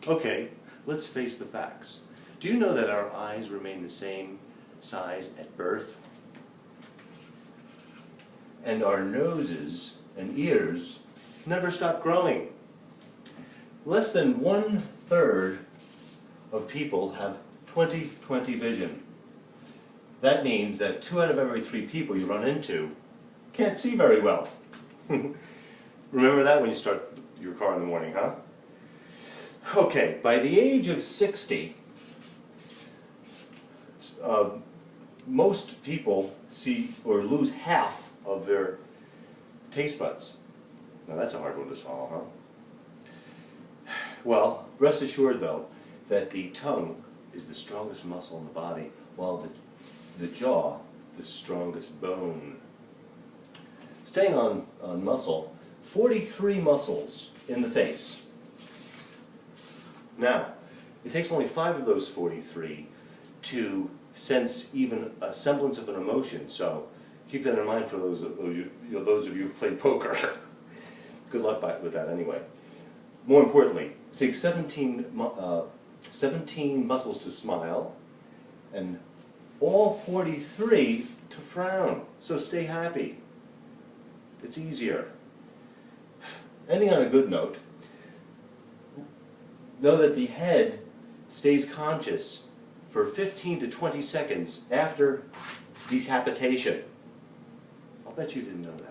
Okay, let's face the facts. Do you know that our eyes remain the same size at birth? And our noses and ears never stop growing. Less than 1/3 of people have 20/20 vision. That means that 2 out of every 3 people you run into can't see very well. Remember that when you start your car in the morning, huh? Okay, by the age of 60, most people see or lose half of their taste buds. Now that's a hard one to swallow, huh? Well, rest assured though, that the tongue is the strongest muscle in the body, while the jaw, the strongest bone. Staying on muscle, 43 muscles in the face. Now, it takes only 5 of those 43 to sense even a semblance of an emotion, so keep that in mind for those of you who play poker. Good luck with that anyway. More importantly, it takes 17 muscles to smile, and all 43 to frown, so stay happy. It's easier. Ending on a good note, know that the head stays conscious for 15 to 20 seconds after decapitation. I'll bet you didn't know that.